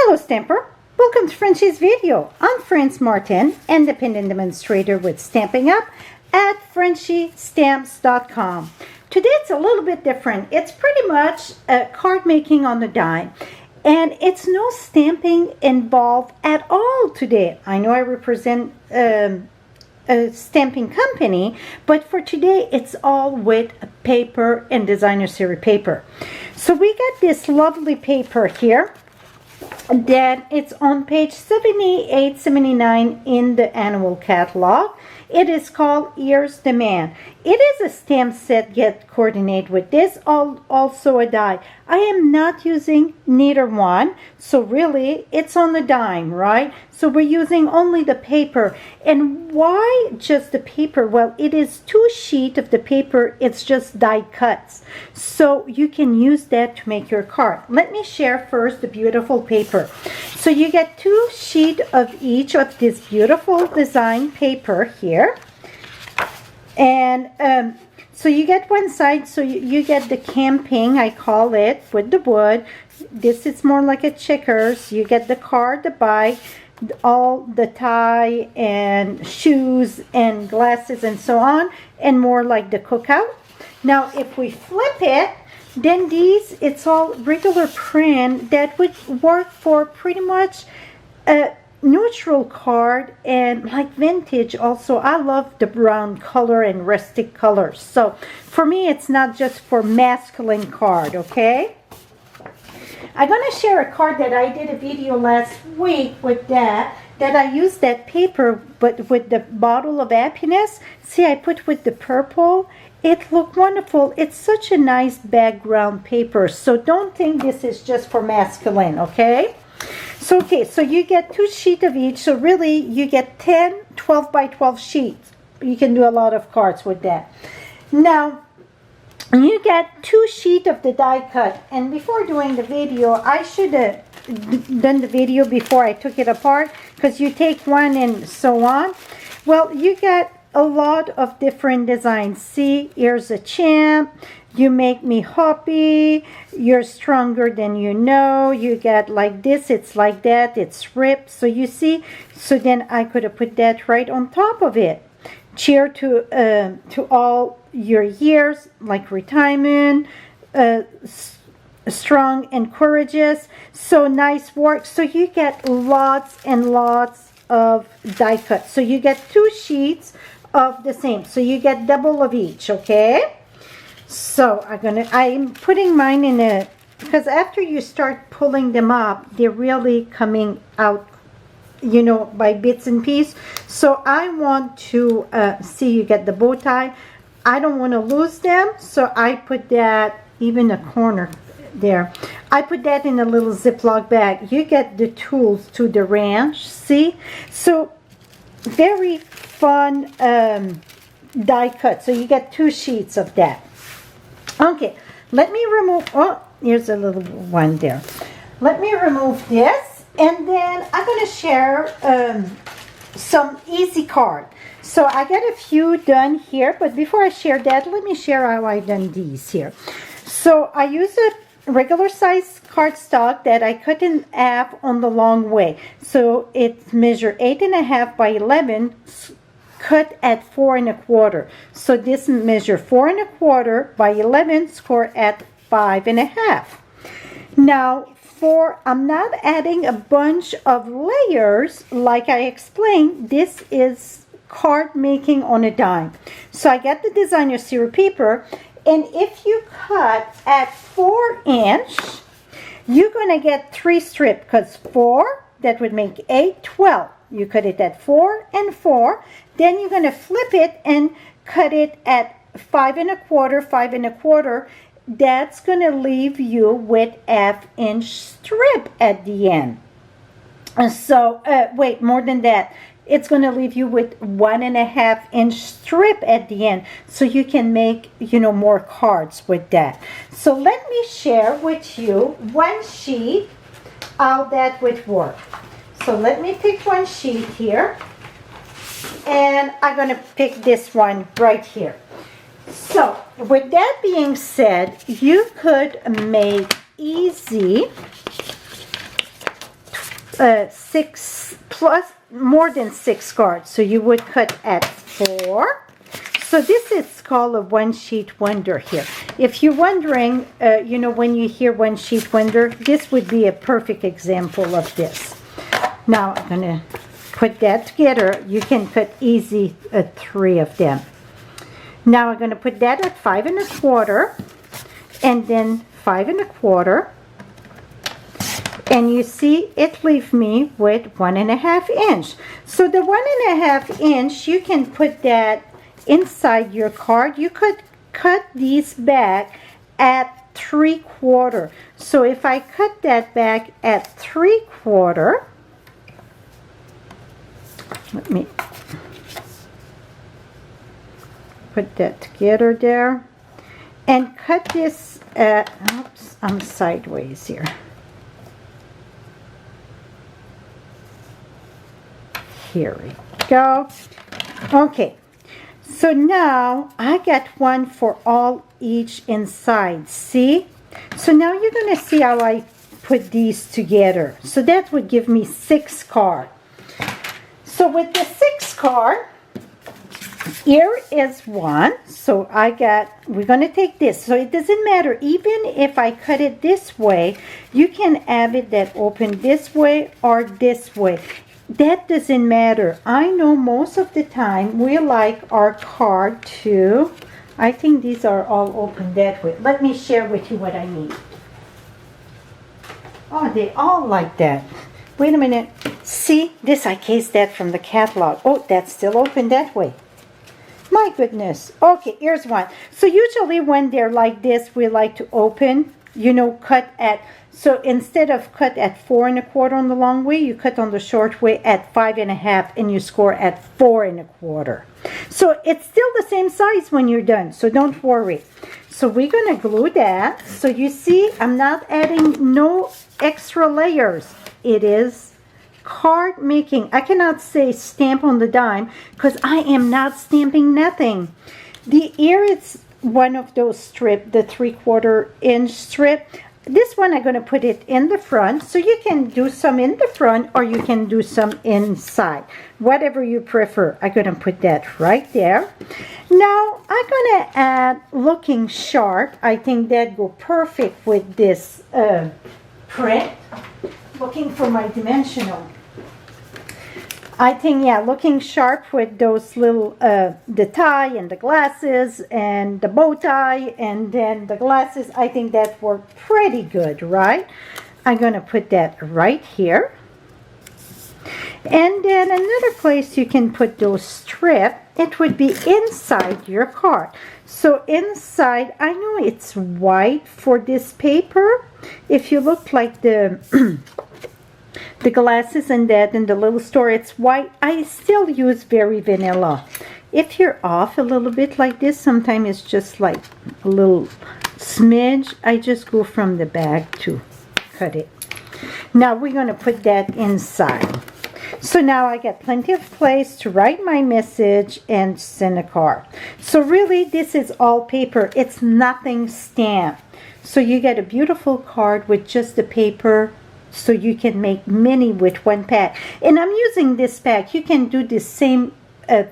Hello Stamper, welcome to Frenchie's video. I'm France Martin, independent demonstrator with Stampin' Up at frenchiestamps.com. Today it's a little bit different. It's pretty much card making on the dime. And it's no stamping involved at all today. I know I represent a stamping company, but for today it's all with paper and designer series paper. So we got this lovely paper here that it's on page 78, 79 in the annual catalog. It is called Here's the Man. It is a stamp set yet coordinate with this, also a die. I am not using neither one, so really it's on the dime, right? So we're using only the paper. And why just the paper? Well, it is 2 sheets of the paper. It's just die cuts. So you can use that to make your card. Let me share first the beautiful paper. So you get 2 sheets of each of this beautiful design paper here. And so you get one side, so you get the camping, I call it, with the wood. This is more like a checkers. You get the card, the bike, all the tie and shoes and glasses and so on, and more like the cookout. Now if we flip it, then these, it's all regular print that would work for pretty much a neutral card and like vintage. Also, I love the brown color and rustic colors. So for me, it's not just for masculine card, okay? I'm going to share a card that I did a video last week with that I used that paper, but with the bottle of happiness. See, I put with the purple. It looked wonderful. It's such a nice background paper. So don't think this is just for masculine, okay? So, okay, so you get 2 sheets of each. So really, you get 10 12 by 12 sheets. You can do a lot of cards with that. Now, you get 2 sheets of the die cut. And before doing the video, I should have done the video before I took it apart, because you take one and so on. Well, you get a lot of different designs. See, here's a champ. You make me happy. You're stronger than you know. You get like this. It's like that. It's ripped. So you see. So then I could have put that right on top of it. Cheer to all your years, like retirement. Strong and courageous. So nice work. So you get lots and lots of die cuts. So you get 2 sheets of the same. So you get double of each, okay? So I'm putting mine in a, because after you start pulling them up, they're really coming out, you know, by bits and pieces. So I want to see, you get the bow tie. I don't want to lose them, so I put that even a corner there. I put that in a little Ziploc bag. You get the tools to the ranch, see? So very fun die cut. So you get 2 sheets of that. Okay, let me remove, oh, here's a little one there. Let me remove this, and then I'm going to share some easy card. So I got a few done here, but before I share that, let me share how I done these here. So I use a regular size cardstock that I cut in half on the long way. So it measure 8.5 by 11, cut at 4 1/4. So this measure 4 1/4 by 11, score at 5.5. Now I'm not adding a bunch of layers like I explained. This is card making on a dime. So I got the designer series paper, and if you cut at 4 inch, you're gonna get 3 strips, because 4, that would make 8, 12. You cut it at 4 and 4. Then you're going to flip it and cut it at 5 1/4, 5 1/4. That's going to leave you with 1/2 inch strip at the end. So, wait, more than that. It's going to leave you with 1.5 inch strip at the end. So you can make, you know, more cards with that. So let me share with you 1 sheet how that would work. So let me pick 1 sheet here, and I'm going to pick this one right here. So with that being said, you could make easy 6 plus more than 6 cards. So you would cut at 4. So this is called a one sheet wonder here. If you're wondering, you know, when you hear one sheet wonder, this would be a perfect example of this. Now I'm going to put that together. You can cut easy 3 of them. Now I'm going to put that at 5 1/4 and then 5 1/4. And you see, it leaves me with 1 1/2 inch. So the 1 1/2 inch, you can put that inside your card. You could cut these back at 3/4. So if I cut that back at 3/4, let me put that together there, and cut this at, oops, I'm sideways here. Here we go. Okay, so now I got one for all each inside. See? So now you're going to see how I put these together. So that would give me 6 cards. So with the 6 card, here is one. So we're going to take this. So it doesn't matter. Even if I cut it this way, you can have it that open this way or this way. That doesn't matter. I know most of the time we like our card to, I think these are all open that way. Let me share with you what I need. Oh, they all like that. Wait a minute. See, this I cased that from the catalog. Oh, that's still open that way. My goodness. Okay, here's one. So usually when they're like this, we like to open, you know, cut at, so instead of cut at 4 1/4 on the long way, you cut on the short way at 5 1/2 and you score at 4 1/4. So it's still the same size when you're done, so don't worry. So we're going to glue that. So you see, I'm not adding no extra layers. It is card making. I cannot say stamp on the dime because I am not stamping nothing. The ear is one of those strip, the 3/4 inch strip. This one I'm going to put it in the front, so you can do some in the front or you can do some inside, whatever you prefer. I'm going to put that right there. Now I'm going to add looking sharp. I think that go perfect with this print. Looking for my dimensional. I think, yeah, looking sharp with those little, the tie and the glasses and the bow tie and then the glasses. I think that worked pretty good, right? I'm going to put that right here. And then another place you can put those strips, it would be inside your card. So inside, I know it's white for this paper. If you look like the the glasses and that in the little store, it's white. I still use very vanilla. If you're off a little bit like this, sometimes it's just like a little smidge. I just go from the back to cut it. Now we're going to put that inside. So now I got plenty of place to write my message and send a card. So really this is all paper. It's nothing stamped. So you get a beautiful card with just the paper, so you can make many with one pack. And I'm using this pack. You can do the same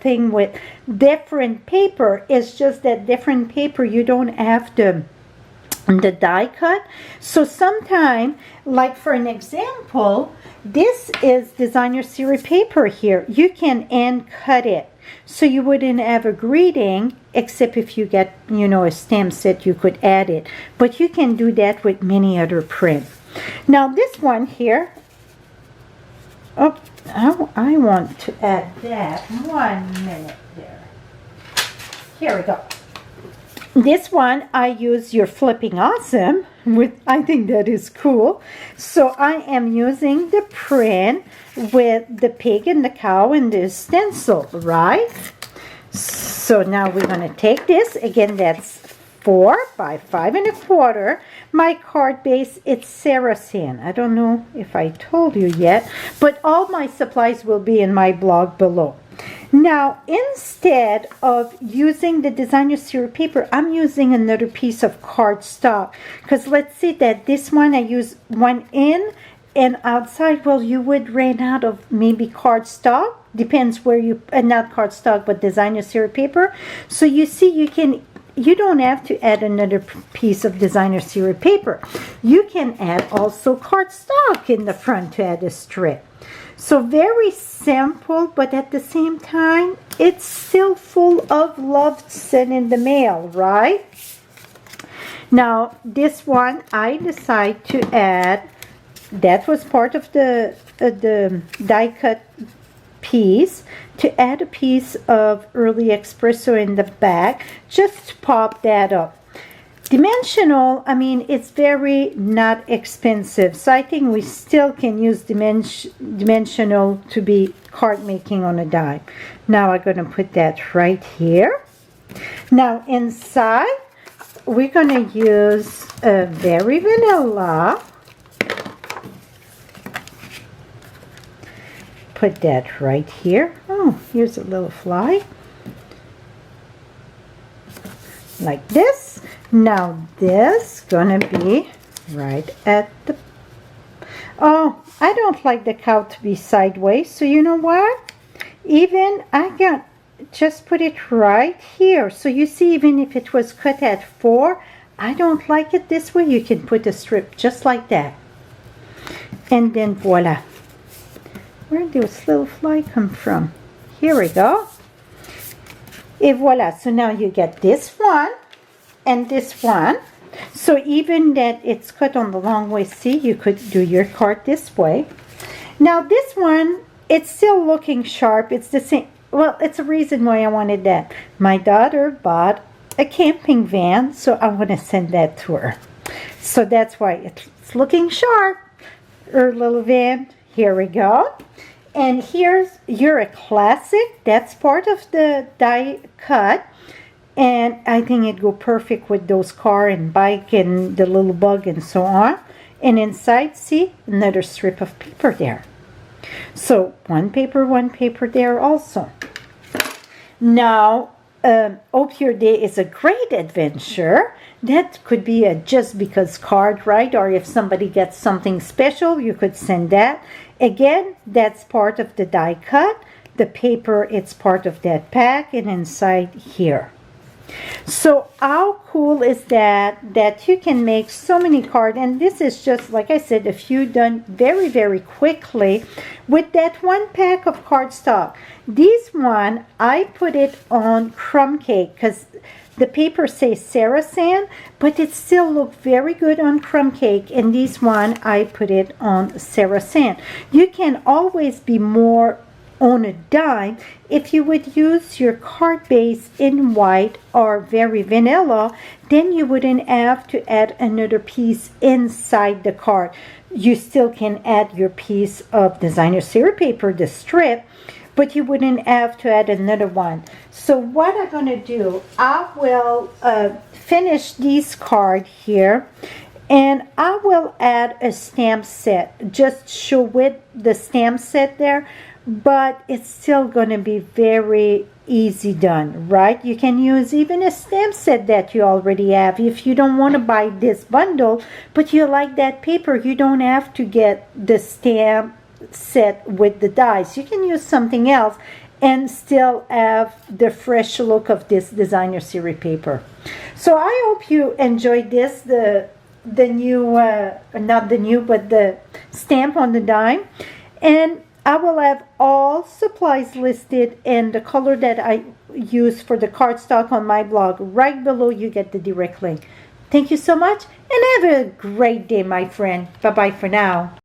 thing with different paper. It's just that different paper you don't have the die cut. So sometime, like for an example, this is designer series paper here. You can hand cut it. So you wouldn't have a greeting, except if you get, you know, a stamp set, you could add it. But you can do that with many other prints. Now this one here, oh, I want to add that. 1 minute there. Here we go. This one I use your Flipping Awesome with, I think that is cool. So I am using the print with the pig and the cow and the stencil, right? So now we're going to take this. Again, that's 4 by 5 1/4. My card base, it's Saracen. I don't know if I told you yet, but all my supplies will be in my blog below. Now, instead of using the designer series paper, I'm using another piece of cardstock. Because let's see that this one I use one in And outside, well, you would run out of maybe cardstock. Depends where you, not cardstock, but designer series paper. So you see, you don't have to add another piece of designer series paper. You can add also cardstock in the front to add a strip. So very simple, but at the same time, it's still full of love sent in the mail, right? Now, this one, I decide to add, that was part of the die cut piece, to add a piece of early espresso in the back, just to pop that up. Dimensional, I mean, it's very not expensive, so I think we still can use dimensional to be card making on a die. Now I'm going to put that right here. Now inside, we're going to use a very vanilla. Put that right here. Oh, here's a little fly. Like this. Now this gonna be right at the, oh, I don't like the cow to be sideways, so you know what, even I got, just put it right here. So you see, even if it was cut at 4, I don't like it this way. You can put a strip just like that, and then voila. Where did this little fly come from? Here we go. Et voila. So now you get this one and this one. So even that it's cut on the long way, see, you could do your card this way. Now this one, it's still looking sharp. It's the same. Well, it's a reason why I wanted that. My daughter bought a camping van, so I want to send that to her. So that's why it's looking sharp. Her little van. Here we go. And here's your classic. That's part of the die cut. And I think it go perfect with those car and bike and the little bug and so on. And inside, see, another strip of paper there. So one paper there also. Now, hope your day is a great adventure. That could be a just because card, right? Or if somebody gets something special, you could send that. Again, that's part of the die cut. The paper, it's part of that pack, and inside here. So how cool is that you can make so many cards, and this is just, like I said, a few done very, very quickly with that one pack of cardstock. This one, I put it on crumb cake because the paper says Sarasan, but it still looked very good on crumb cake, and this one, I put it on Sarasan. You can always be more on a dime if you would use your card base in white or very vanilla, then you wouldn't have to add another piece inside the card. You still can add your piece of designer series paper, the strip, but you wouldn't have to add another one. So what I'm going to do, I will finish this card here, and I will add a stamp set, just show with the stamp set there. But it's still going to be very easy done, right? You can use even a stamp set that you already have. If you don't want to buy this bundle, but you like that paper, you don't have to get the stamp set with the dies. You can use something else and still have the fresh look of this designer series paper. So I hope you enjoyed this, the new, not the new, but the stamp on the dime. And I will have all supplies listed and the color that I use for the cardstock on my blog. Right below you get the direct link. Thank you so much and have a great day, my friend. Bye-bye for now.